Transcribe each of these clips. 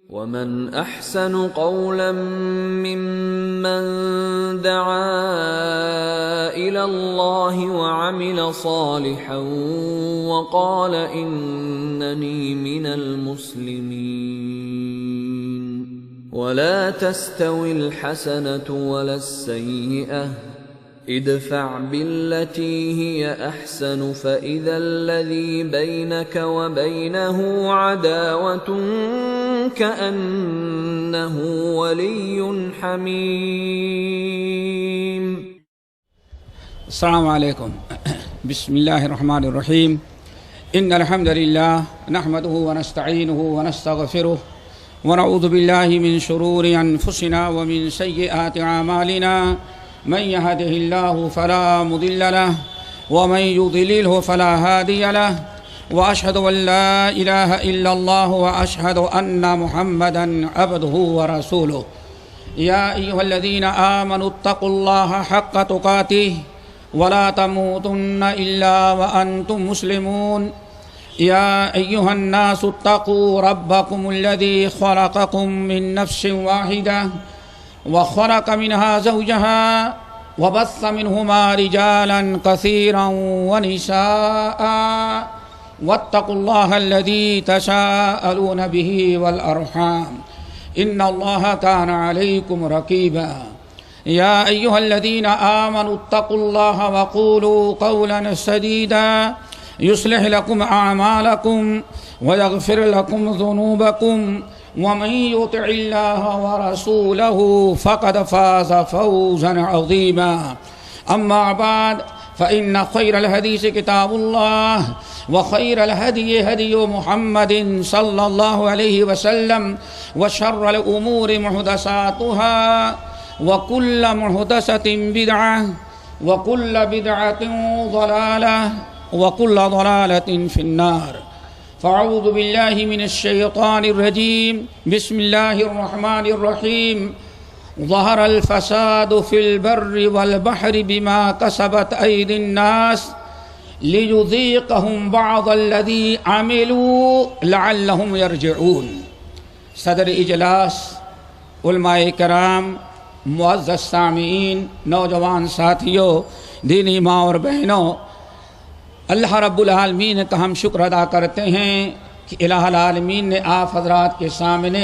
وَمَنْ أَحْسَنُ قَوْلًا مِّمَّنْ دَعَا إِلَى اللَّهِ وَعَمِلَ صَالِحًا وَقَالَ إِنَّنِي مِنَ الْمُسْلِمِينَ وَلَا تَسْتَوِي الْحَسَنَةُ وَلَا السَّيِّئَةُ ادفع بالتي هي أحسن فإذا الذي بينك وبينه عداوة كأنه ولي حميم. السلام عليكم. بسم الله الرحمن الرحيم. إن الحمد لله نحمده ونستعينه ونستغفره ونعوذ بالله من شرور أنفسنا ومن سيئات أعمالنا. من يهده الله فلا مضل له ومن يضلله فلا هادي له وأشهد أن لا إله إلا الله وأشهد أن محمدا عبده ورسوله. يا أيها الذين آمنوا اتقوا الله حق تقاته ولا تموتن إلا وأنتم مسلمون. يا أيها الناس اتقوا ربكم الذي خلقكم من نفس واحدة وخلق منها زوجها وبث منهما رجالا كثيرا ونساء واتقوا الله الذي تساءلون به والأرحام إن الله كان عليكم رقيبا. يا أيها الذين آمنوا اتقوا الله وقولوا قولا سديدا يصلح لكم أعمالكم ويغفر لكم ذنوبكم ومن يطع الله ورسوله فقد فاز فوزا عظيما. أما بعد فإن خير الحديث كتاب الله وخير الهدي هدي محمد صلى الله عليه وسلم وشر الأمور محدثاتها وكل محدثة بدعة وكل بدعة ضلالة وكل ضلالة في النار. فاعوذ بالله من الشيطان الرجيم. بسم الله الرحمن الرحيم. ظهر الفساد في البر والبحر بما كسبت أيدي الناس ليذيقهم بعض الذي عملوا لعلهم يرجعون. صدر اجلاس، علماء کرام، معزز سامعین، نوجوان ساتھیوں، دینی ماں اور بہنوں، اللہ رب العالمین کا ہم شکر ادا کرتے ہیں کہ الہ العالمین نے آپ حضرات کے سامنے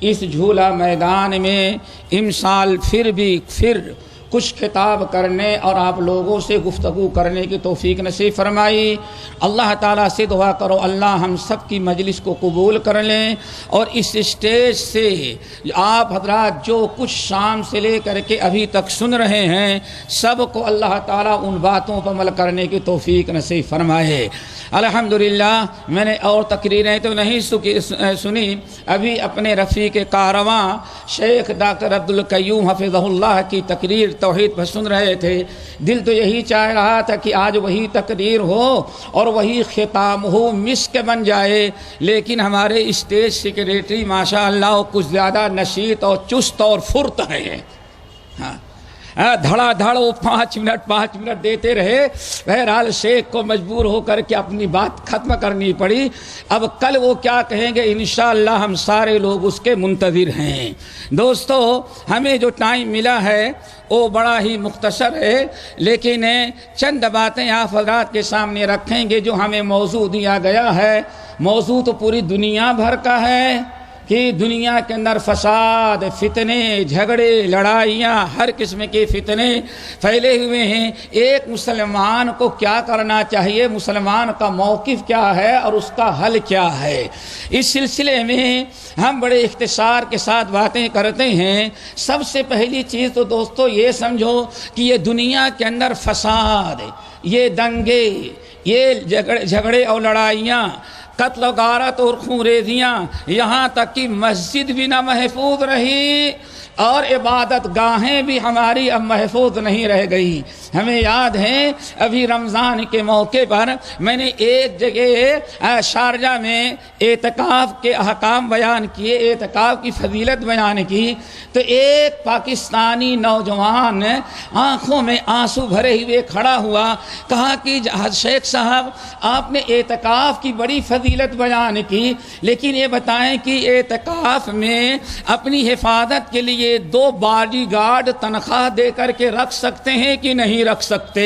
اس جھولا میدان میں امسال پھر کچھ خطاب کرنے اور آپ لوگوں سے گفتگو کرنے کی توفیق نصیب فرمائی. اللہ تعالیٰ سے دعا کرو اللہ ہم سب کی مجلس کو قبول کر لیں اور اس اسٹیج سے آپ حضرات جو کچھ شام سے لے کر کے ابھی تک سن رہے ہیں سب کو اللہ تعالیٰ ان باتوں پر عمل کرنے کی توفیق نصیب فرمائے. الحمدللہ میں نے اور تقریریں تو نہیں سنی، ابھی اپنے رفیق کارواں شیخ ڈاکٹر عبدالقیوم حفظہ اللہ کی تقریر توحید پر سن رہے تھے. دل تو یہی چاہ رہا تھا کہ آج وہی تقریر ہو اور وہی ختام ہو، مسک بن جائے، لیکن ہمارے اسٹیج سیکریٹری ماشاء اللہ کچھ زیادہ نشیط اور چست اور پھرت ہے. دھڑا دھڑ وہ 5 منٹ دیتے رہے. بہرحال شیخ کو مجبور ہو کر کے اپنی بات ختم کرنی پڑی. اب کل وہ کیا کہیں گے انشاءاللہ ہم سارے لوگ اس کے منتظر ہیں. دوستو، ہمیں جو ٹائم ملا ہے وہ بڑا ہی مختصر ہے، لیکن چند باتیں آپ حضرات کے سامنے رکھیں گے. جو ہمیں موضوع دیا گیا ہے، موضوع تو پوری دنیا بھر کا ہے کہ دنیا کے اندر فساد، فتنے، جھگڑے، لڑائیاں، ہر قسم کے فتنے پھیلے ہوئے ہیں. ایک مسلمان کو کیا کرنا چاہیے، مسلمان کا موقف کیا ہے اور اس کا حل کیا ہے، اس سلسلے میں ہم بڑے اختصار کے ساتھ باتیں کرتے ہیں. سب سے پہلی چیز تو دوستو یہ سمجھو کہ یہ دنیا کے اندر فساد، یہ دنگے، یہ جھگڑے اور لڑائیاں، قتل و غارت اور خون ریزیاں، یہاں تک کہ مسجد بھی نہ محفوظ رہی، اور عبادت گاہیں بھی ہماری اب محفوظ نہیں رہ گئی. ہمیں یاد ہے ابھی رمضان کے موقع پر میں نے ایک جگہ شارجہ میں اعتکاف کے احکام بیان کیے، اعتکاف کی فضیلت بیان کی، تو ایک پاکستانی نوجوان آنکھوں میں آنسو بھرے ہوئے کھڑا ہوا، کہا کہ شیخ صاحب آپ نے اعتکاف کی بڑی فضیلت بیان کی، لیکن یہ بتائیں کہ اعتکاف میں اپنی حفاظت کے لیے 2 باڈی گارڈ تنخواہ دے کر کے رکھ سکتے ہیں کہ نہیں رکھ سکتے؟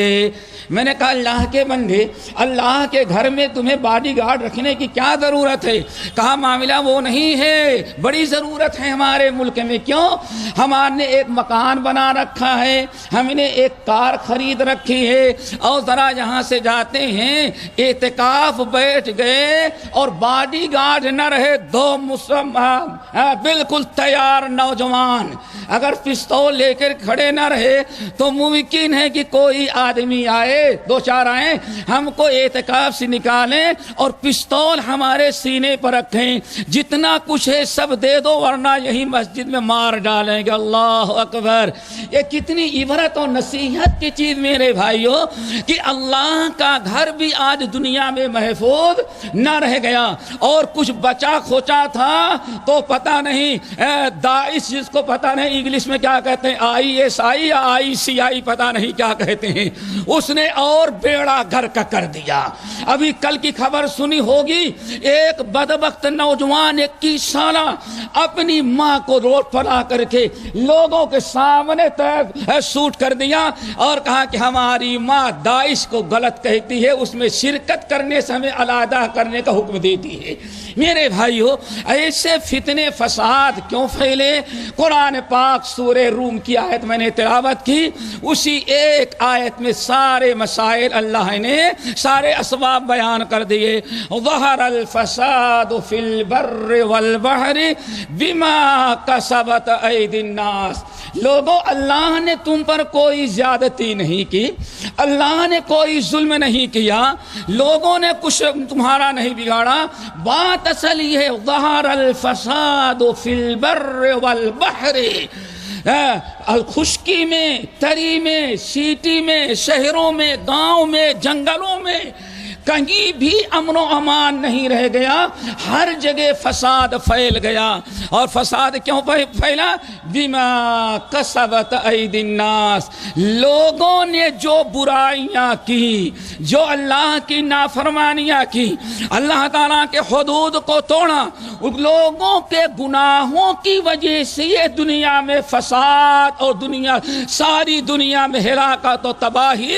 میں نے کہا اللہ کے بندے، اللہ کے گھر میں تمہیں باڈی گارڈ رکھنے کی کیا ضرورت ہے؟ کہا معاملہ وہ نہیں ہے، بڑی ضرورت ہے ہمارے ملک میں. کیوں؟ ہمارے نے ایک مکان بنا رکھا ہے، ہم نے ایک کار خرید رکھی ہے، اور ذرا یہاں سے جاتے ہیں اعتکاف بیٹھ گئے اور باڈی گارڈ نہ رہے، 2 مسلمان بالکل تیار نوجوان اگر پستول لے کر کھڑے نہ رہے تو ممکن ہے کہ کوئی آدمی آئے، 2-4 آئیں، ہم کو اعتکاف سے نکالیں اور پستول ہمارے سینے پر رکھیں، جتنا کچھ ہے سب دے دو ورنہ یہی مسجد میں مار ڈالیں گے. اللہ اکبر! یہ کتنی عبرت اور نصیحت کی چیز میرے بھائیوں کہ اللہ کا گھر بھی آج دنیا میں محفوظ نہ رہ گیا، اور کچھ بچا کھوچا تھا تو پتہ نہیں داعش، جس کو پتہ نہیں انگلش میں کیا کہتے ہیں، ISI یا ICI پتہ نہیں کیا کہتے ہیں، اس نے اور بیڑا گھر کا کر دیا. ابھی کل کی خبر سنی ہوگی، ایک بدبخت نوجوان 21 سالہ اپنی ماں کو روڈ پر آ کر کے لوگوں کے سامنے شوٹ کر دیا اور کہا کہ ہماری ماں داعش کو غلط کہتی ہے، اس میں شرکت کرنے سے ہمیں علیحدہ کرنے کا حکم دیتی ہے. میرے بھائیو، ایسے فتنے فساد کیوں پھیلے؟ قرآن پاک سورہ روم کی آیت میں نے تلاوت کی، اسی ایک آیت میں سارے مسائل اللہ نے سارے اسباب بیان کر دیے. ظہر الفساد فی البر والبحر بما کسبت ایدی الناس. لوگوں، اللہ نے تم پر کوئی زیادتی نہیں کی، اللہ نے کوئی ظلم نہیں کیا، لوگوں نے کچھ تمہارا نہیں بگاڑا. بات اصل یہ ہے، ظہر الفساد فی البر والبحر، خشکی میں، تری میں، سیٹی میں، شہروں میں، گاؤں میں، جنگلوں میں کہیں بھی امن و امان نہیں رہ گیا، ہر جگہ فساد پھیل گیا. اور فساد کیوں پھیلا؟ بما کسبت ایدی الناس. لوگوں نے جو برائیاں کی، جو اللہ کی نافرمانیاں کی، اللہ تعالیٰ کے حدود کو توڑا، ان لوگوں کے گناہوں کی وجہ سے یہ دنیا میں فساد اور ساری دنیا میں ہلاکت و تباہی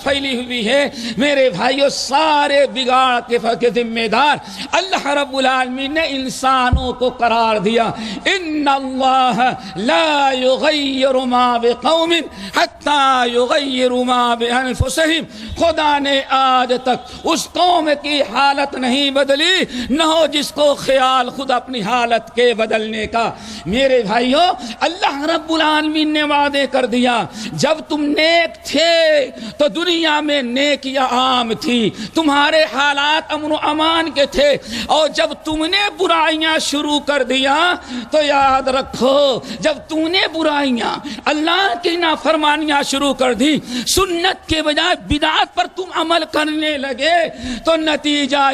پھیلی ہوئی ہے. میرے بھائیوں، سارے بگاڑ کے ذمہ دار اللہ رب العالمین نے انسانوں کو قرار دیا. ان اللہ لا یغیر ما بقوم حتی یغیر ما بانفسہم. خدا نے آج تک اس قوم کی حالت نہیں بدلی، نہ ہو جس کو خیال خود اپنی حالت کے بدلنے کا. میرے بھائیوں، اللہ رب العالمین نے وعدے کر دیا، جب تم نیک تھے تو دنیا میں نیکیاں عام تھی، تمہارے حالات امن و امان کے تھے، اور جب تم نے برائیاں شروع کر دیا تو یاد رکھو، جب تم نے برائیاں اللہ کی نافرمانیاں شروع کر دی، سنت کے بجائے بدعت پر تم عمل کرنے لگے، تو نتیجہ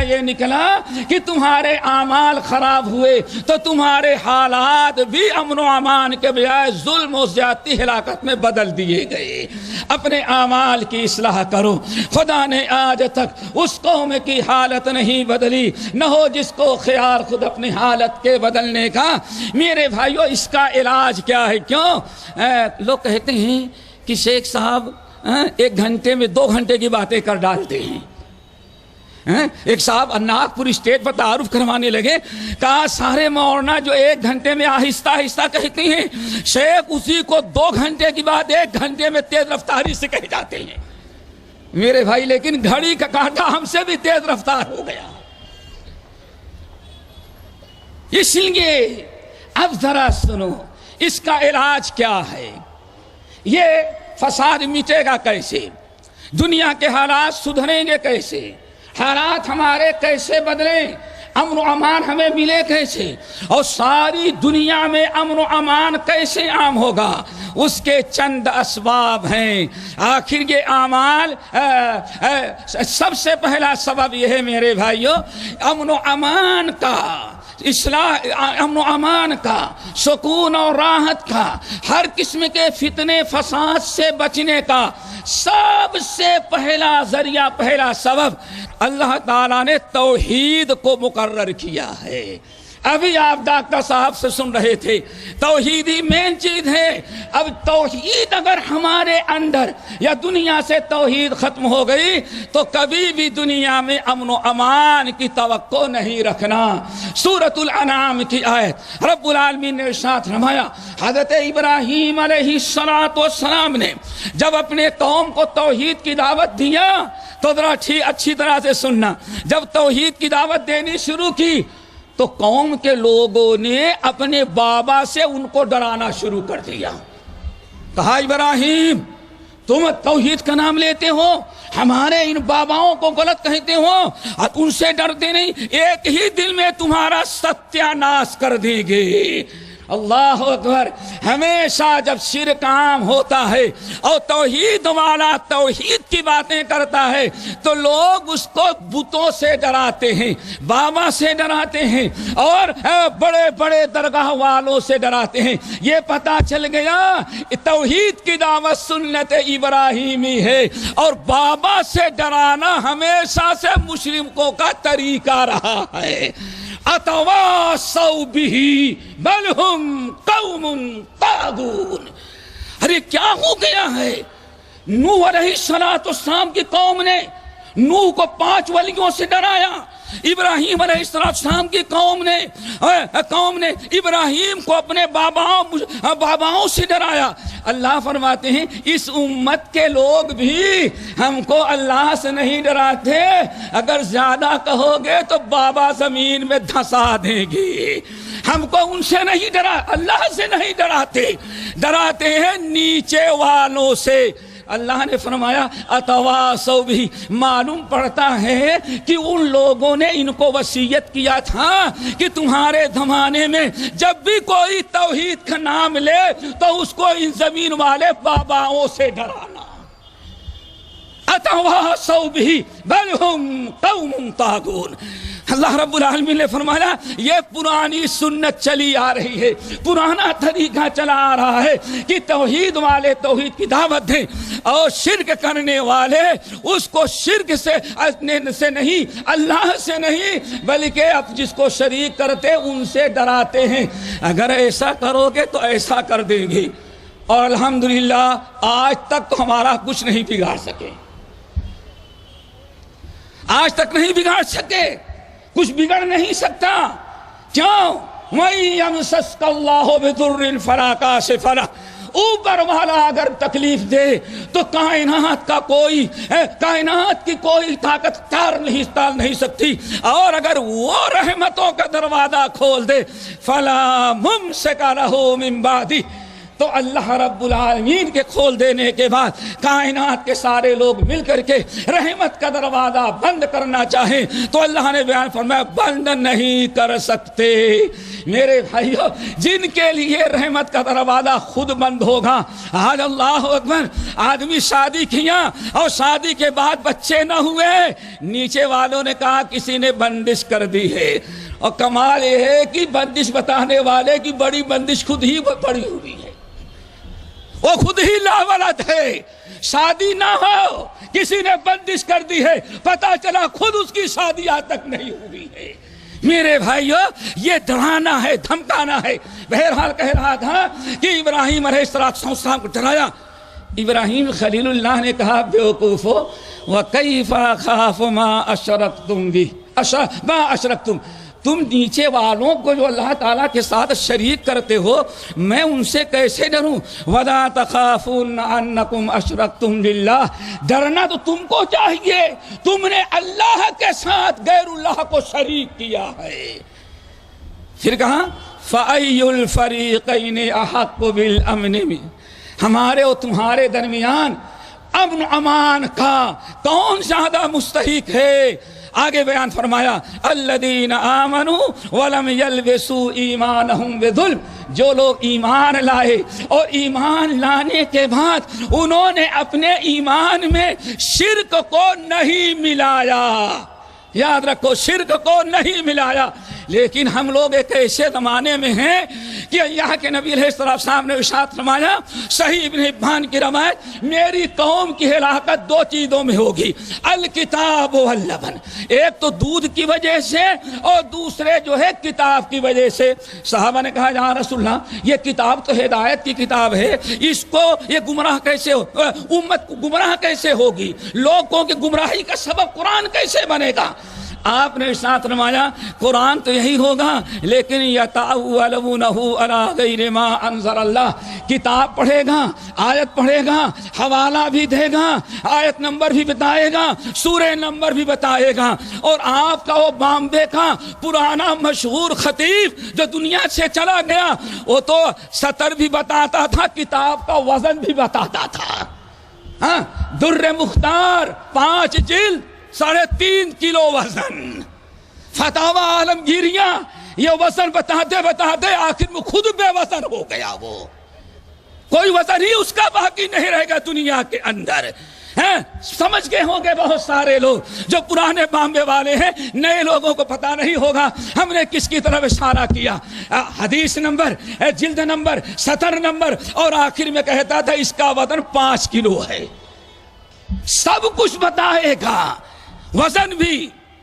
یہ نکلا کہ تمہارے اعمال خراب ہوئے، تو تمہارے حالات بھی امن و امان کے بجائے ظلم و زیادتی ہلاکت میں بدل دیے گئے. اپنے اعمال کی اصلاح کرو. خدا نے آج تک اس قوم کی حالت نہیں بدلی، نہ ہو جس کو خیال خود اپنی حالت کے بدلنے کا. میرے بھائیوں، اس کا علاج کیا ہے؟ کیوں لوگ کہتے ہیں کہ شیخ صاحب 1 گھنٹے میں 2 گھنٹے کی باتیں کر ڈالتے ہیں. ایک صاحب ناگپور اسٹیٹ پر تعارف کروانے لگے، کہا سارے مولانا جو 1 گھنٹے میں آہستہ آہستہ کہتے ہیں، شیخ اسی کو 2 گھنٹے کی بات 1 گھنٹے میں تیز رفتاری سے کہے جاتے ہیں. میرے بھائی، لیکن گھڑی کا کانٹا ہم سے بھی تیز رفتار ہو گیا. اس لیے اب ذرا سنو، اس کا علاج کیا ہے؟ یہ فساد مٹے گا کیسے؟ دنیا کے حالات سدھریں گے کیسے؟ حالات ہمارے کیسے بدلیں؟ امن و امان ہمیں ملے کیسے، اور ساری دنیا میں امن و امان کیسے عام ہوگا؟ اس کے چند اسباب ہیں۔ آخر یہ اعمال سب سے پہلا سبب یہ ہے میرے بھائیو، امن و امان کا اصلاح، امن و امان کا، سکون اور راحت کا، ہر قسم کے فتنے فساد سے بچنے کا سب سے پہلا ذریعہ، پہلا سبب اللہ تعالیٰ نے توحید کو مقرر کیا ہے۔ ابھی آپ ڈاکٹر صاحب سے سن رہے تھے، توحید ہی مین چیز ہے۔ اب توحید اگر ہمارے اندر یا دنیا سے توحید ختم ہو گئی تو کبھی بھی دنیا میں امن و امان کی توقع نہیں رکھنا۔ سورۃ الانعام کی آیت رب العالمین نے ارشاد فرمایا، حضرت ابراہیم علیہ السلام نے جب اپنے قوم کو توحید کی دعوت دیا تو ذرا اچھی طرح سے سننا، جب توحید کی دعوت دینی شروع کی تو قوم کے لوگوں نے اپنے بابا سے ان کو ڈرانا شروع کر دیا۔ کہا ابراہیم تم توحید کا نام لیتے ہو، ہمارے ان باباؤں کو غلط کہتے ہو اور ان سے ڈرتے نہیں، ایک ہی دل میں تمہارا ستیہ ناش کر دیں گے۔ اللہ اکبر۔ ہمیشہ جب شرک عام ہوتا ہے اور توحید والا توحید کی باتیں کرتا ہے تو لوگ اس کو بتوں سے ڈراتے ہیں، بابا سے ڈراتے ہیں اور بڑے بڑے درگاہ والوں سے ڈراتے ہیں۔ یہ پتہ چل گیا توحید کی دعوت سنت ابراہیمی ہے، اور بابا سے ڈرانا ہمیشہ سے مشرکوں کا طریقہ رہا ہے۔ اتواصوا به بل هم قوم طاغون۔ ارے کیا ہو گیا ہے؟ نوح علیہ السلام کی قوم نے نوح کو 5 ولیوں سے ڈرایا، ابراہیم علیہ السلام کی قوم نے ابراہیم کو اپنے باباؤں سے ڈرایا۔ اللہ فرماتے ہیں اس امت کے لوگ بھی ہم کو اللہ سے نہیں ڈراتے، اگر زیادہ کہو گے تو بابا زمین میں دھسا دیں گے۔ ہم کو ان سے نہیں ڈرا، اللہ سے نہیں ڈراتے ہیں نیچے والوں سے۔ اللہ نے فرمایا اتواصوا بھی، معلوم پڑتا ہے کہ ان لوگوں نے ان کو وصیت کیا تھا کہ تمہارے زمانے میں جب بھی کوئی توحید کا نام لے تو اس کو ان زمین والے باباؤں سے ڈرانا۔ اتواصوا بھی بل هم قوم طاغون۔ اللہ رب العالمین نے فرمایا یہ پرانی سنت چلی آ رہی ہے، پرانا طریقہ چلا آ رہا ہے کہ توحید والے توحید کی دعوت دیں اور شرک کرنے والے اس کو شرک سے نہیں، اللہ سے نہیں، بلکہ اب جس کو شریک کرتے ان سے ڈراتے ہیں۔ اگر ایسا کرو گے تو ایسا کر دیں گے، اور الحمدللہ آج تک ہمارا کچھ نہیں بگاڑ سکے، آج تک نہیں بگاڑ سکے، کچھ بگڑ نہیں سکتا۔ کیوں؟ وَإِن يَمْسَسْكَ اللَّهُ بِضُرٍّ فَلَا كَاشِفَ لَهُ۔ اوپر والا اگر تکلیف دے تو کائنات کی کوئی طاقت ٹال نہیں سکتی، اور اگر وہ رحمتوں کا دروازہ کھول دے فَلَا مُمْسِكَ لَهُ مِن بَعْدِهِ، تو اللہ رب العالمین کے کھول دینے کے بعد کائنات کے سارے لوگ مل کر کے رحمت کا دروازہ بند کرنا چاہیں تو اللہ نے بیان فرمایا بند نہیں کر سکتے۔ میرے بھائیو، جن کے لیے رحمت کا دروازہ خود بند ہوگا، آج اللہ اکبر، آدمی شادی کیا اور شادی کے بعد بچے نہ ہوئے، نیچے والوں نے کہا کسی نے بندش کر دی ہے، اور کمال یہ ہے کہ بندش بتانے والے کی بڑی بندش خود ہی پڑی ہوئی ہے، وہ خود ہی لاولد ہے، شادی نہ ہو کسی نے بندش کر دی ہے، پتہ چلا خود اس کی شادی آج تک نہیں ہوئی ہے۔ میرے بھائیو، یہ ڈرانا ہے، دھمکانا ہے۔ بہرحال کہہ رہا تھا کہ ابراہیم علیہ السلام کو ڈرایا۔ ابراہیم خلیل اللہ نے کہا بیوقوفو وَكَيْفَ أَخَافُ مَا أَشْرَكْتُمْ بِهِ مَا أَشْرَكْتُمْ، تم نیچے والوں کو جو اللہ تعالیٰ کے ساتھ شریک کرتے ہو میں ان سے کیسے ڈروں؟ وَلَا تَخَافُونَ أَنَّكُمْ أَشْرَكْتُمْ بِاللَّهِ، ڈرنا تو تم کو چاہیے، تم نے اللہ کے ساتھ غیر اللہ کو شریک کیا ہے۔ پھر کہا فَأَيُّ الْفَرِيقَيْنِ أَحَقُّ بِالْأَمْنِ، ہمارے اور تمہارے درمیان امن امان کا کون زیادہ مستحق ہے؟ آگے بیان فرمایا الذین آمنوا ولم یلبسوا ایمانہم بظلم، جو لوگ ایمان لائے اور ایمان لانے کے بعد انہوں نے اپنے ایمان میں شرک کو نہیں ملایا، یاد رکھو شرک کو نہیں ملایا۔ لیکن ہم لوگ ایک ایسے زمانے میں ہیں کہ اللہ کے نبی علیہ السلام نے ارشاد فرمایا، صحیح ابن حبان کی روایت، میری قوم کی ہلاکت دو چیزوں میں ہوگی، الکتاب واللبن، ایک تو دودھ کی وجہ سے اور دوسرے جو ہے کتاب کی وجہ سے۔ صحابہ نے کہا یا رسول اللہ یہ کتاب تو ہدایت کی کتاب ہے، اس کو یہ گمراہ کیسے ہو، امت گمراہ کیسے ہوگی، لوگوں کی گمراہی کا سبب قرآن کیسے بنے گا؟ آپ نے ارشاد فرمایا قرآن تو یہی ہوگا لیکن یتأولونہ علی غیر ما انزل اللہ، کتاب پڑھے گا، آیت پڑھے گا، حوالہ بھی دے گا، آیت نمبر بھی بتائے گا، سورہ نمبر بھی بتائے گا، اور آپ کا وہ بامبے کا پرانا مشہور خطیب جو دنیا سے چلا گیا وہ تو سطر بھی بتاتا تھا، کتاب کا وزن بھی بتاتا تھا۔ ہاں در مختار 5 جلد 3.5 کلو وزن، فتاوی عالمگیریاں، یہ وزن بتاتے بتاتے آخر میں خود بے وزن ہو گیا، وہ کوئی وزن ہی اس کا باقی نہیں رہے گا دنیا کے اندر۔ سمجھ گئے ہوں گے بہت سارے لوگ جو پرانے بامبے والے ہیں، نئے لوگوں کو پتہ نہیں ہوگا ہم نے کس کی طرف اشارہ کیا، حدیث نمبر، جلد نمبر، سطر نمبر، اور آخر میں کہتا تھا اس کا وزن 5 کلو ہے۔ سب کچھ بتائے گا، وزن بھی،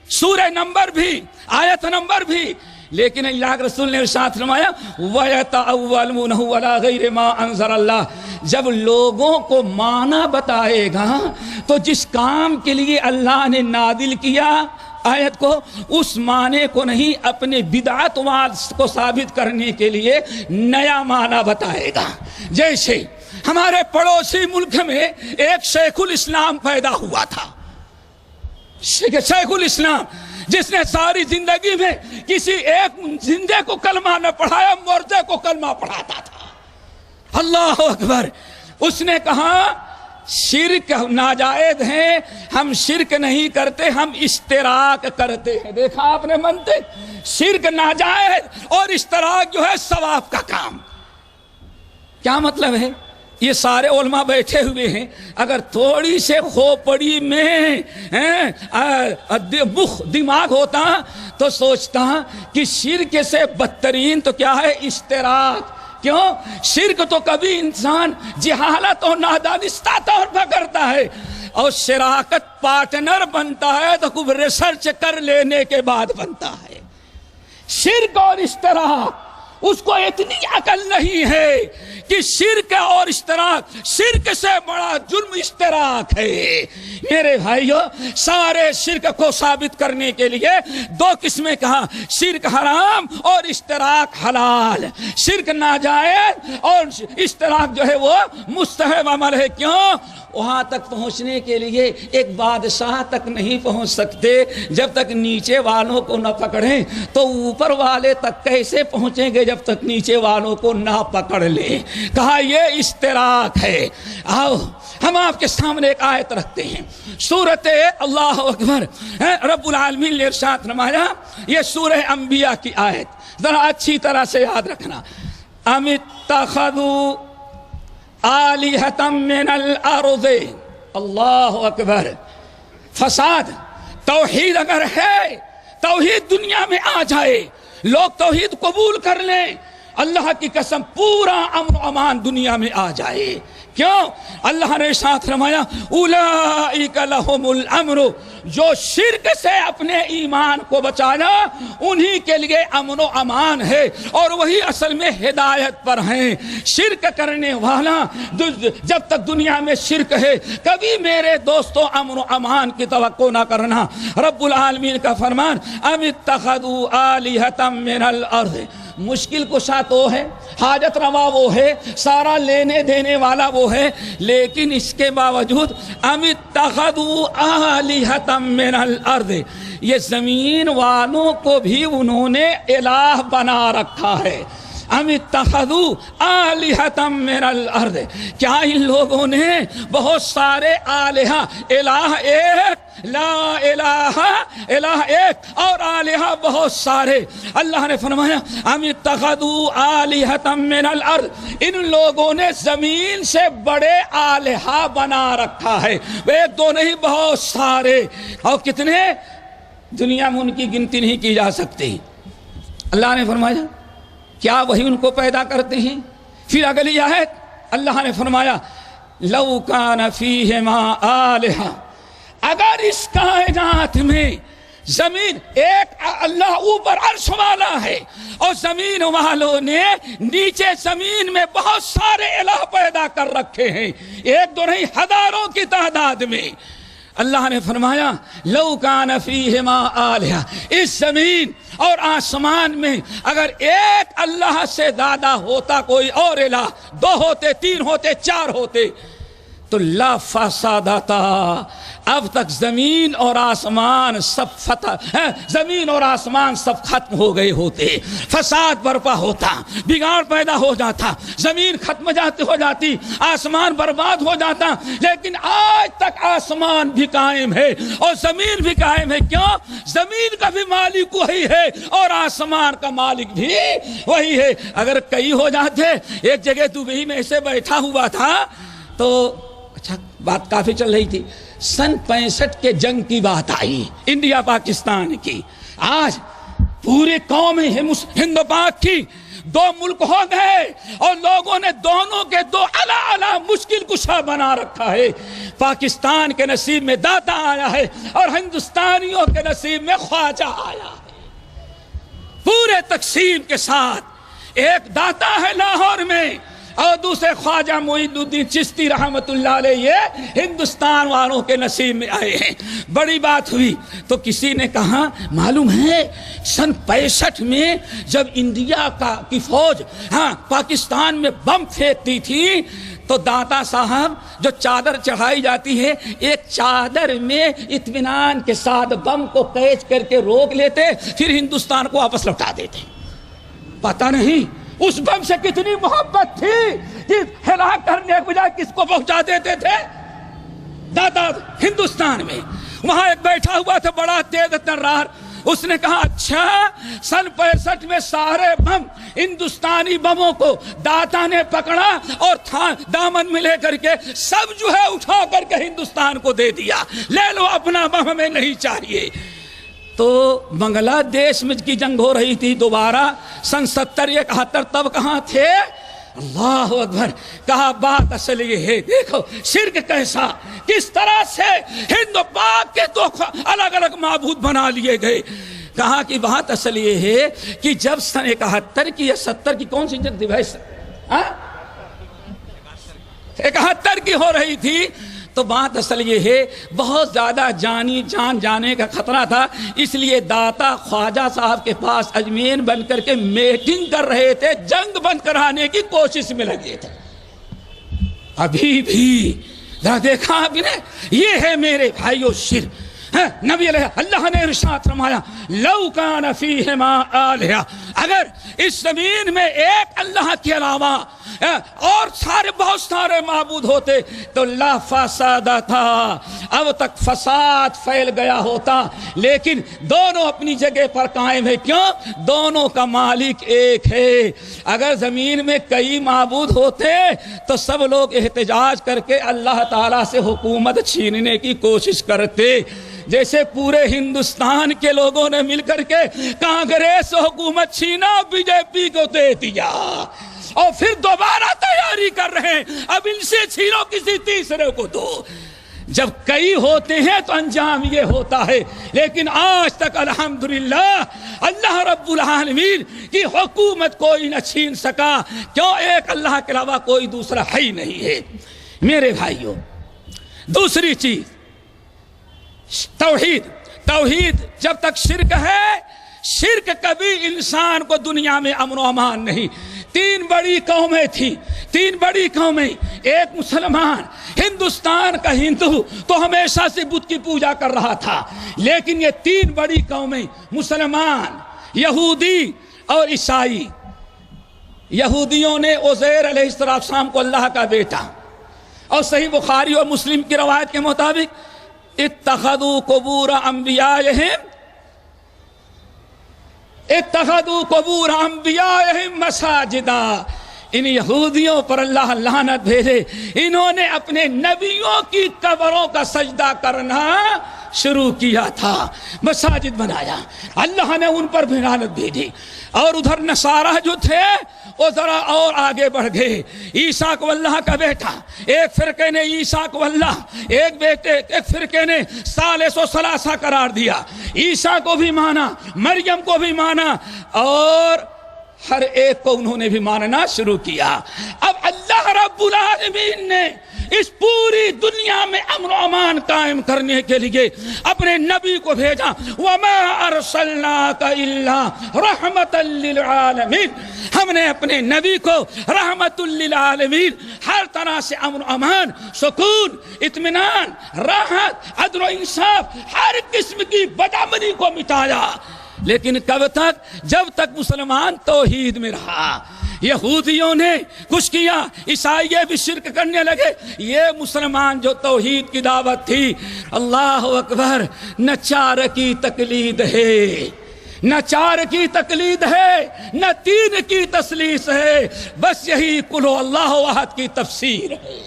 سورہ نمبر بھی، آیت نمبر بھی، لیکن اللہ کے رسول نے ارشاد فرمایا وَيَتَأَوَّلُونَهُ عَلَى غَيْرِ مَا أَنزَلَ اللَّهُ، جب لوگوں کو معنی بتائے گا تو جس کام کے لیے اللہ نے نازل کیا آیت کو، اس معنی کو نہیں، اپنے بدعت کو ثابت کرنے کے لیے نیا معنی بتائے گا۔ جیسے ہمارے پڑوسی ملک میں ایک شیخ الاسلام پیدا ہوا تھا، شیخ الاسلام، جس نے ساری زندگی میں کسی ایک زندے کو کلمہ نہ پڑھایا، مردے کو کلمہ پڑھاتا تھا۔ اللہ اکبر۔ اس نے کہا شرک ناجائز ہے، ہم شرک نہیں کرتے، ہم اشتراک کرتے ہیں۔ دیکھا آپ نے منطق، شرک ناجائز اور اشتراک جو ہے ثواب کا کام۔ کیا مطلب ہے؟ یہ سارے علماء بیٹھے ہوئے ہیں، اگر تھوڑی سے کھوپڑی میں دماغ ہوتا تو سوچتا کہ شرک سے بدترین تو کیا ہے؟ اشتراک۔ کیوں؟ شرک تو کبھی انسان جہالت اور نادانستہ طور پر کرتا ہے، اور شراکت پارٹنر بنتا ہے تو خوب ریسرچ کر لینے کے بعد بنتا ہے۔ شرک اور اشتراک، اس کو اتنی عقل نہیں ہے کہ شرک اور اشتراک، شرک سے بڑا جرم اشتراک ہے۔ میرے بھائیو، سارے شرک کو ثابت کرنے کے لیے 2 قسمیں کہا، شرک حرام اور اشتراک حلال، شرک ناجائز اور اشتراک جو ہے وہ مستحب عمل ہے۔ کیوں؟ وہاں تک پہنچنے کے لیے ایک بادشاہ تک نہیں پہنچ سکتے جب تک نیچے والوں کو نہ پکڑیں، تو اوپر والے تک کیسے پہنچیں گے جب تک نیچے والوں کو نہ پکڑ لیں؟ کہا یہ اشتراک ہے۔ آؤ ہم آپ کے سامنے ایک آیت رکھتے ہیں، سورۃ اللہ اکبر، رب العالمین نے ارشاد فرمایا، یہ سورہ انبیاء کی آیت، ذرا اچھی طرح سے یاد رکھنا۔ ام اتخذوا آلہۃ من الارض، اللہ اکبر۔ فساد، توحید اگر ہے، توحید دنیا میں آ جائے، لوگ توحید قبول کر لیں، اللہ کی قسم پورا امن و امان دنیا میں آ جائے۔ کیوں؟ اللہ نے ارشاد فرمایا اولئک لہم الامر، جو شرک سے اپنے ایمان کو بچانا انہی کے لیے امن و امان ہے، اور وہی اصل میں ہدایت پر ہیں۔ شرک کرنے والا جب تک دنیا میں شرک ہے، کبھی میرے دوستوں امن و امان کی توقع نہ کرنا۔ رب العالمین کا فرمان ام اتخذوا آلہۃ من الارض، مشکل کشا تو ہے، حاجت روا وہ ہے، سارا لینے دینے والا وہ ہے، لیکن اس کے باوجود ام اتخذوا آلہۃ من الارض، یہ زمین والوں کو بھی انہوں نے الہ بنا رکھا ہے۔ ام اتخذوا آلہۃ من الارض، کیا ان لوگوں نے بہت سارے الہ ایک لا الہ الہ ایک اور آلہہ بہت سارے. اللہ نے فرمایا ام اتخذوا آلہۃ من الارض، ان لوگوں نے زمین سے بڑے آلہہ بنا رکھا ہے. ایک دو نہیں، بہت سارے. اور کتنے؟ دنیا میں ان کی گنتی نہیں کی جا سکتی. اللہ نے فرمایا کیا وہی ان کو پیدا کرتے ہیں؟ پھر اگلی آیت اللہ نے فرمایا لو کان فیہما آلہہ، اگر اس کائنات میں زمین ایک اللہ اوپر عرش والا ہے اور زمین والوں نے نیچے زمین میں بہت سارے الہ پیدا کر رکھے ہیں، ایک دو نہیں، ہزاروں کی تعداد میں. اللہ نے فرمایا لو کان فیہما آلہہ، اس زمین اور آسمان میں اگر ایک اللہ سے زیادہ ہوتا کوئی اور الہ، دو ہوتے، تین ہوتے، چار ہوتے، تو لا فسادتا، اب تک زمین اور آسمان سب زمین اور آسمان سب ختم ہو گئے ہوتے، فساد برپا ہوتا، بگاڑ پیدا ہو جاتا، زمین ختم ہو جاتی، آسمان برباد ہو جاتا. لیکن آج تک آسمان بھی قائم ہے اور زمین بھی قائم ہے. کیوں؟ زمین کا بھی مالک وہی ہے اور آسمان کا مالک بھی وہی ہے. اگر کئی ہو جاتے، ایک جگہ دبئی میں ایسے بیٹھا ہوا تھا تو اچھا بات کافی چل رہی تھی، سن 65 کے جنگ کی بات آئی، انڈیا پاکستان کی. آج پورے قوم ہند و پاک کی دو ملک ہو گئے اور لوگوں نے دونوں کے دو الگ الگ مشکل کشا بنا رکھا ہے. پاکستان کے نصیب میں داتا آیا ہے اور ہندوستانیوں کے نصیب میں خواجہ آیا ہے. پورے تقسیم کے ساتھ ایک داتا ہے لاہور میں اور دوسرے خواجہ معین الدین چشتی رحمت اللہ علیہ، یہ ہندوستان والوں کے نصیب میں آئے ہیں. بڑی بات ہوئی تو کسی نے کہا معلوم ہے سن 65 میں جب انڈیا کی فوج پاکستان میں بم پھینکتی تھی تو داتا صاحب جو چادر چڑھائی جاتی ہے، ایک چادر میں اطمینان کے ساتھ بم کو کیچ کر کے روک لیتے، پھر ہندوستان کو واپس لوٹا دیتے. پتہ نہیں اس بم سے کتنی محبت تھی کہ ہلاک کرنے کے بجائے کس کو پہنچا دیتے تھے؟ دادا ہندوستان میں. وہاں ایک بیٹھا ہوا تھا بڑا تیز ترار، اس نے کہا اچھا سن 65 میں سارے بم ہندوستانی بموں کو داتا نے پکڑا اور دامن میں لے کر کے سب جو ہے اٹھا کر کے ہندوستان کو دے دیا، لے لو اپنا بم ہمیں نہیں چاہیے. تو بنگلہ دیش میں کی جنگ ہو رہی تھی دوبارہ سن 70-71، تب کہاں تھے؟ اللہ اکبر. کہا بات اصل یہ ہے، دیکھو شرک کیسا، کس طرح سے ہند و پاک کے دو الگ الگ معبود بنا لیے گئے. کہا کہ بات اصل یہ ہے کہ جب سن 71 کی یا 70 کی کون سی جنگ تھی بھائی؟ 71 کی ہو رہی تھی. تو بات اصل یہ ہے بہت زیادہ جان جانے کا خطرہ تھا، اس لیے داتا خواجہ صاحب کے پاس اجمیر بن کر کے میٹنگ کر رہے تھے، جنگ بند کرانے کی کوشش میں لگے تھے. ابھی بھی دیکھا آپ نے، یہ ہے میرے بھائیو شرک. نبی علیہ اللہ نے ارشاد فرمایا لو کان فیہما آلہہ، اگر اس زمین میں ایک اللہ کے علاوہ اور بہت سارے معبود ہوتے تو لا فسادتا، اب تک فساد پھیل گیا ہوتا. لیکن دونوں اپنی جگہ پر قائم ہے. کیوں؟ دونوں کا مالک ایک ہے. اگر زمین میں کئی معبود ہوتے تو سب لوگ احتجاج کر کے اللہ تعالیٰ سے حکومت چھیننے کی کوشش کرتے. جیسے پورے ہندوستان کے لوگوں نے مل کر کے کانگریس حکومت چھینا، بی جے پی کو دے دیا اور پھر دوبارہ تیاری کر رہے ہیں اب ان سے چھینو، کسی تیسرے کو دو. جب کئی ہوتے ہیں تو انجام یہ ہوتا ہے. لیکن آج تک الحمدللہ اللہ رب العالمین کی حکومت کوئی نہ چھین سکا. کیوں؟ ایک اللہ کے علاوہ کوئی دوسرا ہے ہی نہیں ہے. میرے بھائیوں، دوسری چیز توحید. جب تک شرک ہے، شرک کبھی انسان کو دنیا میں امن و امان نہیں. 3 بڑی قومیں تھیں، 3 بڑی قومیں. ایک مسلمان، ہندوستان کا ہندو تو ہمیشہ سے بت کی پوجا کر رہا تھا، لیکن یہ 3 بڑی قومیں مسلمان، یہودی اور عیسائی. یہودیوں نے عزیر علیہ السلام کو اللہ کا بیٹا، اور صحیح بخاری اور مسلم کی روایت کے مطابق اتخذوا قبور انبیائہم مساجدا، ان یہودیوں پر اللہ لعنت بھیجے، انہوں نے اپنے نبیوں کی قبروں کا سجدہ کرنا شروع کیا تھا، مساجد بنایا، اللہ نے ان پر بھی لعنت بھیجی۔ اور ادھر نصارہ جو تھے وہ ذرا اور آگے بڑھ گئے، عیسیٰ کو اللہ کا بیٹا، ایک فرقے نے عیسیٰ کو اللہ، ایک فرقے نے ثالث و ثلاثہ قرار دیا، عیسیٰ کو بھی مانا، مریم کو بھی مانا، اور ہر ایک کو انہوں نے بھی ماننا شروع کیا۔ اب اللہ رب العالمین نے اس پوری دنیا میں امن و امان قائم کرنے کے لیے اپنے نبی کو بھیجا، وَمَا أَرْسَلْنَاكَ إِلَّا رَحْمَةً لِّلْعَالَمِينَ، ہم نے اپنے نبی کو رحمت للعالمین، ہر طرح سے امن و امان، سکون، اطمینان، راحت، عدل و انصاف، ہر قسم کی بدامنی کو مٹایا۔ لیکن کب تک؟ جب تک مسلمان توحید میں رہا۔ یہودیوں نے کچھ کیا، عیسائی بھی شرک کرنے لگے، یہ مسلمان جو توحید کی دعوت تھی، اللہ اکبر، نہ چار کی تقلید ہے، نہ چار کی تقلید ہے، نہ تین کی تثلیث ہے، بس یہی قل هو اللہ احد کی تفسیر ہے،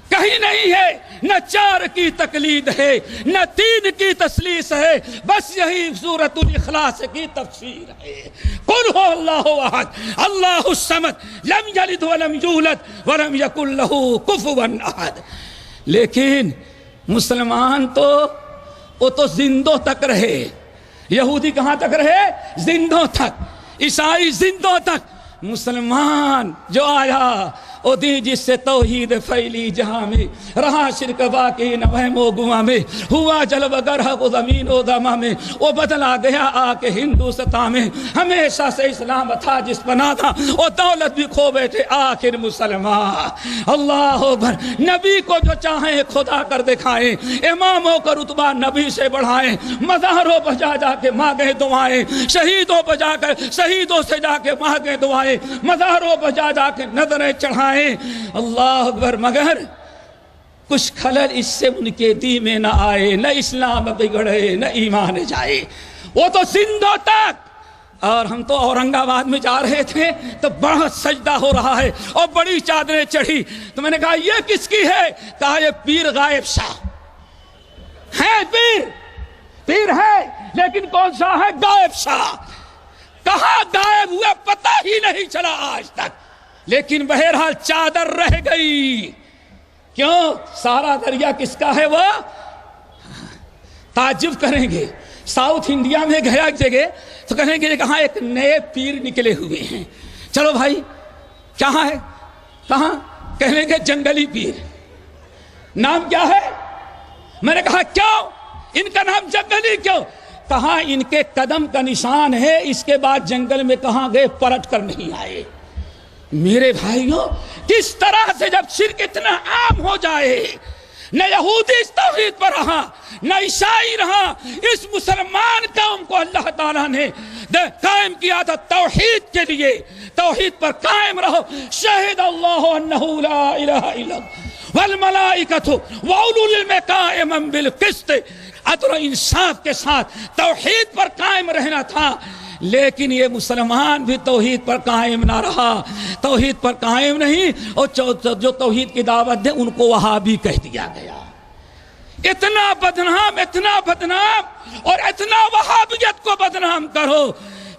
کہیں نہیں ہے، نہ چار کی تقلید ہے، نہ تین کی تثلیث ہے، بس یہی سورۃ الاخلاص کی تفسیر ہے۔ قل هو اللہ احد اللہ الصمد لم یلد ولم یولد ولم یکن له کفوا احد۔ لیکن مسلمان تو وہ تو زندوں تک رہے، یہودی کہاں تک رہے؟ زندوں تک، عیسائی زندوں تک، مسلمان جو آیا او دی جس سے توحید پھیلی جہاں میں، رہا شرک باقی نہ وہم و گواں میں، ہوا جلب گرہ و زمین و دماں میں، وہ بدلا گیا آ کے ہندوستان میں، ہمیشہ سے اسلام تھا جس پناہ تھا، وہ دولت بھی کھو بیٹھے آخر مسلمان۔ اللہ اکبر، نبی کو جو چاہیں خدا کر دکھائیں، اماموں کا رتبہ نبی سے بڑھائیں، مزاروں پر جا جا کے مانگیں دعائیں، شہیدوں پر جا کر شہیدوں سے جا کے مانگیں دعائیں، مزاروں پر جا جا کے نظریں چڑھائیں، اللہ اکبر، مگر کچھ خلل اس سے ان کے دین میں نہ آئے، نہ اسلام بگڑے، نہ ایمان جائے، وہ تو زندوں تک۔ اور ہم تو اورنگ آباد میں جا رہے تھے تو بڑا سجدہ ہو رہا ہے اور بڑی چادریں چڑھی، تو میں نے کہا یہ کس کی ہے؟ کہا یہ پیر غائب شاہ ہے، پیر ہے، لیکن کون سا ہے؟ غائب شاہ۔ کہاں غائب ہوئے پتہ ہی نہیں چلا آج تک، لیکن بہرحال چادر رہ گئی۔ کیوں؟ سارا دریا کس کا ہے؟ وہ تعجب کریں گے، ساؤتھ انڈیا میں گیا ایک جگہ تو کہیں گے کہاں ایک نئے پیر نکلے ہوئے ہیں، چلو بھائی کہاں ہے؟ کہاں؟ کہیں گے جنگلی پیر۔ نام کیا ہے؟ میں نے کہا کیوں ان کا نام جنگلی کیوں؟ کہاں ان کے قدم کا نشان ہے، اس کے بعد جنگل میں کہاں گئے، پلٹ کر نہیں آئے۔ میرے بھائیوں، کس طرح سے جب شرک اتنا عام ہو جائے، نہ یہودی اس توحید پر رہا، نہ عیسائی رہا، اس مسلمان قوم کو اللہ تعالیٰ نے قائم کیا تھا توحید کے لیے، توحید پر قائم رہو، شہد اللہ انہ لا الہ الا والملائکۃ واولو العلم قائما بالقسط، عدل و انصاف کے ساتھ توحید پر قائم رہنا تھا۔ لیکن یہ مسلمان بھی توحید پر قائم نہ رہا، توحید پر قائم نہیں، اور جو توحید کی دعوت دے ان کو وہابی کہہ دیا گیا۔ اتنا بدنام اور اتنا وہابیت کو بدنام کرو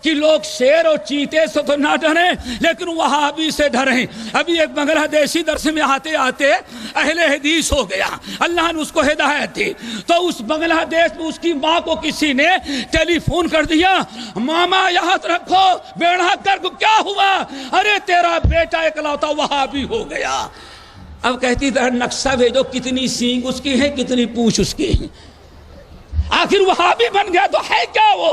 کہ لوگ شیر اور چیتے سے تو نہ ڈریں لیکن وہابی سے ڈریں۔ ابھی ایک بنگلہ دیشی درس میں آتے آتے اہل حدیث ہو گیا، اللہ نے اس کو ہدایت دی، تو اس بنگلہ دیش میں اس کی ماں کو کسی نے ٹیلی فون کر دیا، ماما یاد رکھو بیڑا کر کو کیا ہوا؟ ارے تیرا بیٹا اکلوتا وہابی ہو گیا۔ اب کہتی تھا نقشہ بھیجو، کتنی سینگ اس کی ہے، کتنی پوچھ اس کی ہے، آخر وہابی بن گیا تو ہے کیا وہ؟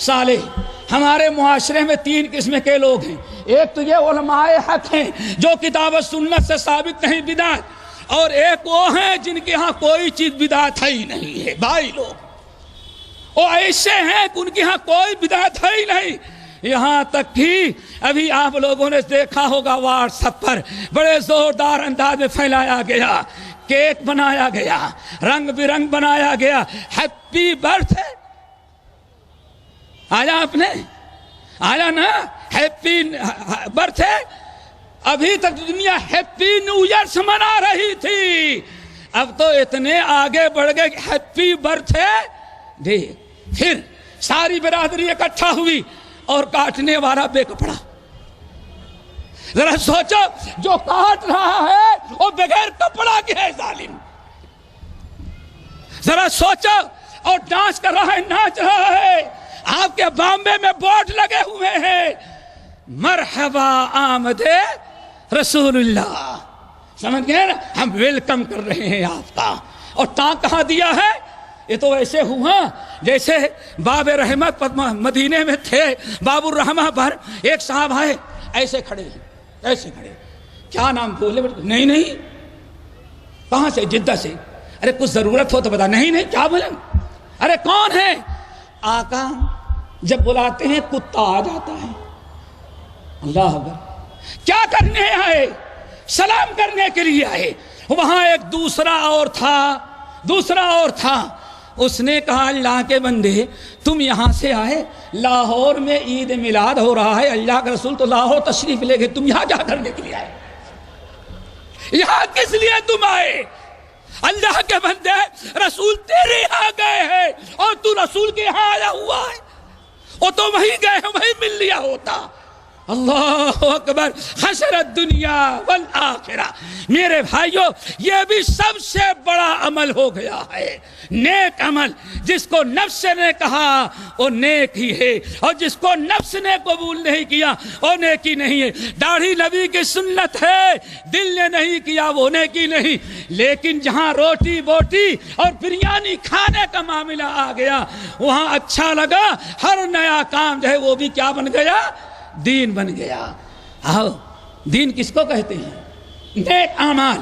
صالح۔ ہمارے معاشرے میں 3 قسم کے لوگ ہیں، ایک تو یہ علماء حق ہیں جو کتاب و سنت سے ثابت نہیں بدعت، اور ایک وہ ہیں جن کے ہاں کوئی چیز بدعت ہے ہی نہیں ہے۔ بھائی لوگ وہ ایسے ہیں کہ ان کے ہاں کوئی بدعت ہے ہی نہیں، یہاں تک کہ ابھی آپ لوگوں نے دیکھا ہوگا واٹس ایپ پر بڑے زوردار انداز میں پھیلایا گیا، کیک بنایا گیا، رنگ برنگ بنایا گیا، ہیپی برتھ ڈے آیا، آپ نے آیا نا ہیپی برتھ ڈے؟ ابھی تک دنیا ہیپی نیو ایئر منا رہی تھی، اب تو اتنے آگے بڑھ گئے کہ ہیپی برتھ ڈے۔ پھر ساری برادری اکٹھا ہوئی اور کاٹنے والا بے کپڑا۔ ذرا سوچو، جو کاٹ رہا ہے وہ بغیر کپڑا کے ہے ظالم۔ ذرا سوچو، اور ڈانس کر رہا ہے، ناچ رہا ہے۔ آپ کے بامبے میں بورڈ لگے ہوئے ہیں، مرحبا آمد رسول اللہ، سمجھ گئے نا؟ ہم ویلکم کر رہے ہیں آپ کا۔ اور ٹانک کہاں دیا ہے؟ یہ تو ایسے ہوا جیسے باب رحمت مدینے میں تھے، باب الرحمہ پر ایک صاحب آئے، ایسے کھڑے ہیں، ایسے کھڑے، کیا نام بولے؟ نہیں، کہاں سے؟ جدہ سے۔ ارے کچھ ضرورت ہو تو بتا۔ نہیں، کیا بولیں؟ ارے کون ہے؟ آقا جب بلاتے ہیں کتا آ جاتا ہے۔ اللہ اکبر، کیا کرنے آئے؟ سلام کرنے کے لیے آئے۔ وہاں ایک دوسرا اور تھا، اس نے کہا اللہ کے بندے تم یہاں سے آئے، لاہور میں عید میلاد ہو رہا ہے، اللہ کے رسول تو لاہور تشریف لے گئے، تم یہاں کیا کرنے کے لیے آئے؟ یہاں کس لیے تم آئے؟ اللہ کے بندے رسول تیرے یہاں گئے ہیں اور تو رسول کے یہاں آیا ہوا ہے، اور تو وہیں گئے ہیں، وہیں مل لیا ہوتا۔ اللہ اکبر، خسرت دنیا والآخرہ۔ میرے بھائیو، یہ بھی سب سے بڑا عمل ہو گیا ہے، نیک عمل۔ جس کو نفس نے کہا وہ نیک ہی ہے، اور جس کو نفس نے قبول نہیں کیا وہ نیکی نہیں ہے۔ داڑھی نبی کی سنت ہے، دل نے نہیں کیا وہ نیکی نہیں۔ لیکن جہاں روٹی بوٹی اور بریانی کھانے کا معاملہ آ گیا، وہاں اچھا لگا، ہر نیا کام جو ہے وہ بھی کیا بن گیا؟ دین بن گیا۔ آؤ، دین کس کو کہتے ہیں؟ نیک اعمال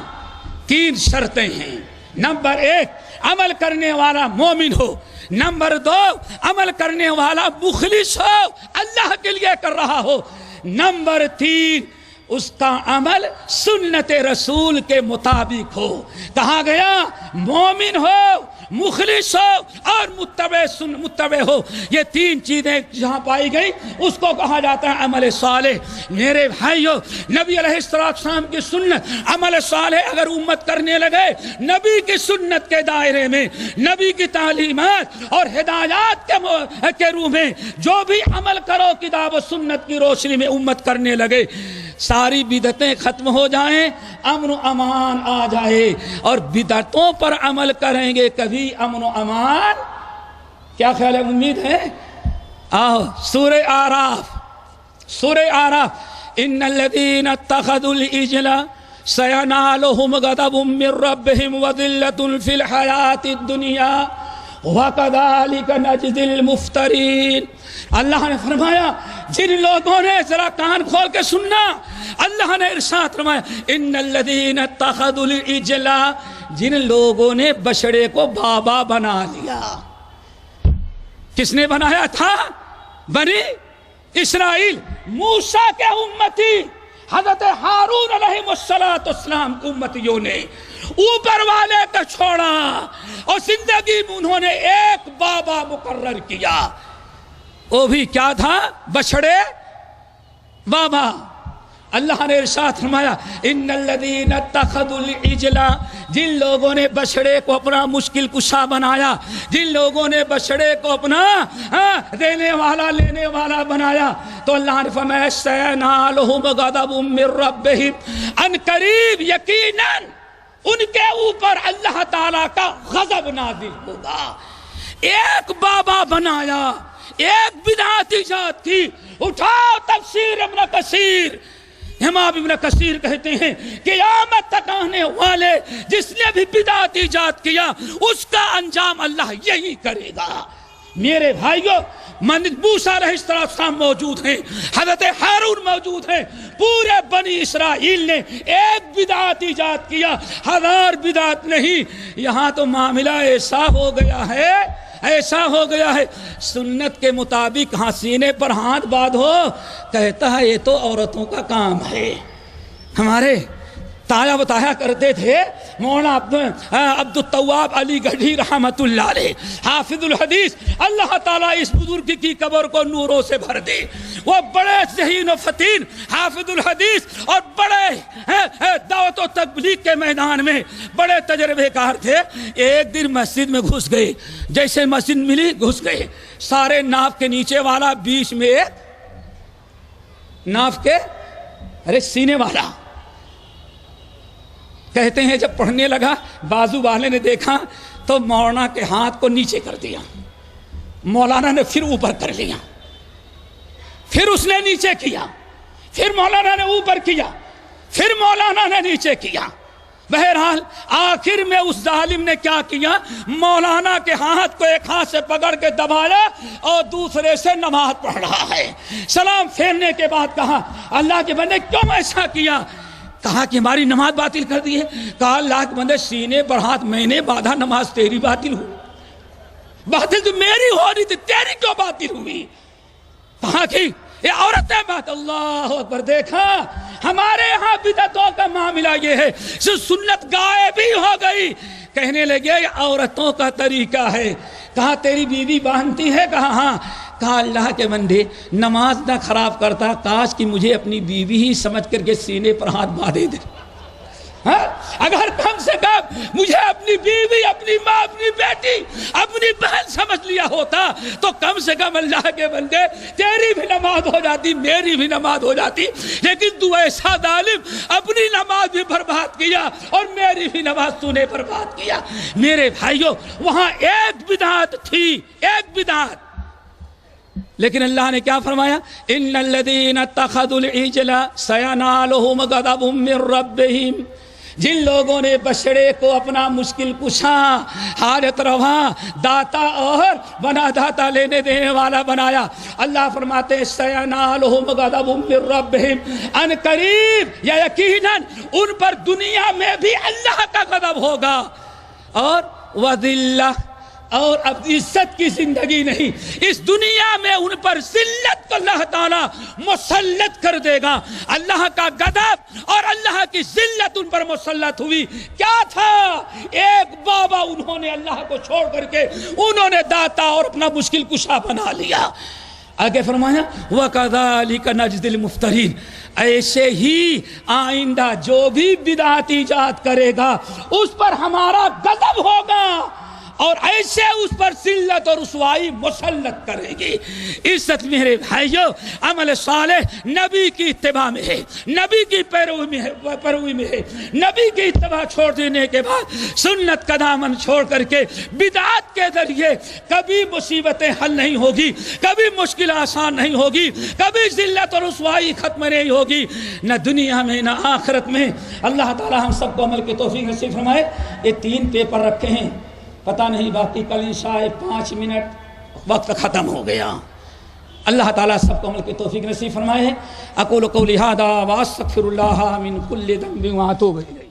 3 شرطیں ہیں۔ نمبر 1، عمل کرنے والا مومن ہو۔ نمبر 2، عمل کرنے والا مخلص ہو، اللہ کے لیے کر رہا ہو۔ نمبر 3، اس کا عمل سنت رسول کے مطابق ہو۔ کہا گیا مومن ہو، مخلص ہو اور متبع ہو۔ یہ 3 چیزیں جہاں پائی گئی اس کو کہا جاتا ہے عمل صالح۔ میرے بھائیو، نبی علیہ السلام کی سنت، عمل صالح اگر امت کرنے لگے نبی کی سنت کے دائرے میں، نبی کی تعلیمات اور ہدایات کے روح میں جو بھی عمل کرو کتاب و سنت کی روشنی میں امت کرنے لگے، ساری بدعتیں ختم ہو جائیں، امن و امان آ جائے، اور بدعتوں پر عمل کریں گے کبھی امن و امان۔ کیا خیال ہے؟ امید ہے؟ آؤ سورہ آراف، ان الذین اتخذوا العجل سینالہم غضب من ربہم وذلۃ فی الحیاۃ الدنیا وَكَذَلِكَ نَجْزِي الْمُفْتَرِينَ۔ اللہ نے فرمایا، جن لوگوں نے، ذرا کان کھول کے سننا، اللہ نے ارشاد فرمایا ان الذین اتخذوا العجل، جن لوگوں نے بچڑے کو بابا بنا لیا۔ کس نے بنایا تھا؟ بنی اسرائیل، موسیٰ کے امتی، حضرت ہارون علیہ السلام کی امتیوں نے اوپر والے کا چھوڑا، اور زندگی میں انہوں نے ایک بابا مقرر کیا، وہ بھی کیا تھا؟ بچڑے بابا۔ اللہ نے ارشاد فرمایا ان الذین اتخذوا العجل، جن لوگوں نے بچڑے کو اپنا مشکل کشا بنایا، جن لوگوں نے بچڑے کو اپنا دینے والا لینے والا بنایا، تو اللہ نے فرمایا سینالہم غضب من ربہم، ان قریب یقیناً ان کے اوپر اللہ تعالیٰ کا غضب نازل ہوگا۔ ایک بابا بنایا، ایک بدعت ایجاد کی۔ اٹھاؤ تفسیر ابن کثیر، امام ابن کثیر کہتے ہیں قیامت تک آنے والے جس نے بھی بدعت ایجاد کیا اس کا انجام اللہ یہی کرے گا۔ میرے بھائیو، موسیٰ علیہ السلام موجود ہیں، حضرت ہارون موجود ہیں، پورے بنی اسرائیل نے ایک بدعت ایجاد کیا، 1000 بدعت نہیں۔ یہاں تو معاملہ ایسا ہو گیا ہے سنت کے مطابق ہاں سینے پر ہاتھ باندھو، کہتا ہے یہ تو عورتوں کا کام ہے۔ ہمارے تایا بتایا کرتے تھے مولانا عبد التواب علی گڑھی رحمت اللہ علیہ، حافظ الحدیث، اللہ تعالیٰ اس بزرگ کی قبر کو نوروں سے بھر دے۔ وہ بڑے ذہین و فطین حافظ الحدیث اور بڑے دعوت و تبلیغ کے میدان میں بڑے تجربے کار تھے۔ ایک دن مسجد میں گھس گئے، جیسے مسجد ملی گھس گئے، سارے ناف کے نیچے والا، بیچ میں ایک ناف کے سینے والا، کہتے ہیں جب پڑھنے لگا بازو والے نے دیکھا تو مولانا کے ہاتھ کو نیچے کر دیا، مولانا نے پھر اوپر کر لیا، پھر اس نے نیچے کیا، پھر مولانا نے اوپر کیا، پھر مولانا نے نیچے کیا۔ بہرحال آخر میں اس ظالم نے کیا کیا، مولانا کے ہاتھ کو ایک ہاتھ سے پکڑ کے دبایا اور دوسرے سے نماز پڑھ رہا ہے۔ سلام پھیرنے کے بعد کہا اللہ کے بندے کیوں ایسا کیا؟ کہا کہ ہماری نماز باطل کر دی ہے۔ کہا اللہ کے بندے سینے پر ہاتھ میں نے باندھا، نماز تیری باطل ہوئی، باطل تو میری ہو رہی تھی، تیری کیوں باطل ہوئی؟ کہا کہ یہ عورتیں بات، اللہ اکبر، دیکھا ہمارے ہاں بدعتوں کا معاملہ یہ ہے، سنت غائب ہی ہو گئی۔ کہنے لگے یہ عورتوں کا طریقہ ہے۔ کہا تیری بیوی باندھتی ہے؟ کہا ہاں۔ کہا اللہ کے بندے نماز نہ خراب کرتا، کاش کہ مجھے اپنی بیوی ہی سمجھ کر کے سینے پر ہاتھ باندھے دے۔ اگر کم سے کم مجھے اپنی بیوی، اپنی ماں، اپنی بیٹی، اپنی بہن سمجھ لیا ہوتا تو کم سے کم اللہ کے بندے تیری بھی نماز ہو جاتی، میری بھی نماز ہو جاتی۔ لیکن تو ایسا ظالم اپنی نماز بھی برباد کیا اور میری بھی نماز تو نے برباد کیا۔ میرے بھائیوں وہاں ایک بدعت تھی، ایک بدعت، لیکن اللہ نے کیا فرمایا؟ ان الذین اتخذوا العجل سینالہم غضب من ربہم، جن لوگوں نے بچڑے کو اپنا مشکل کشا، حاجت روا، داتا اور بنا داتا لینے دینے والا بنایا، اللہ فرماتے ہیں سینالہم غضب من ربہم، ان قریب یا یقیناً ان پر دنیا میں بھی اللہ کا غضب ہوگا، اور وذلہ، اور اب عزت کی زندگی نہیں، اس دنیا میں ان پر ذلت کو اللہ تعالیٰ مسلط کر دے گا۔ اللہ کا غضب اور اللہ کی ذلت ان پر مسلط ہوئی۔ کیا تھا؟ ایک بابا انہوں نے اللہ کو چھوڑ کر کے انہوں نے داتا اور اپنا مشکل کشا بنا لیا۔ آگے فرمایا وَكَذَلِكَ نَجْزِي الْمُفْتَرِينَ، ایسے ہی آئندہ جو بھی بدعت ایجاد کرے گا اس پر ہمارا غضب ہوگا اور ایسے اس پر ذلت اور رسوائی مسلط کرے گی۔ عزت میرے بھائیو، عمل صالح نبی کی اتباع میں ہے، نبی کی پیروی میں ہے۔ نبی کی اتباع چھوڑ دینے کے بعد سنت کا دامن چھوڑ کر کے بدعات کے ذریعے کبھی مصیبتیں حل نہیں ہوگی، کبھی مشکل آسان نہیں ہوگی، کبھی ذلت اور رسوائی ختم نہیں ہوگی، نہ دنیا میں نہ آخرت میں۔ اللہ تعالی ہم سب کو عمل کی توفیق نصیب فرمائے۔ یہ 3 پیپر رکھے ہیں، پتہ نہیں باقی کل انشاء 5 منٹ وقت ختم ہو گیا۔ اللہ تعالیٰ سب کو عمل کی توفیق نصیب فرمائے۔ اقول قولی ھذا واستغفر اللہ من کل ذنب واتوب الیہ۔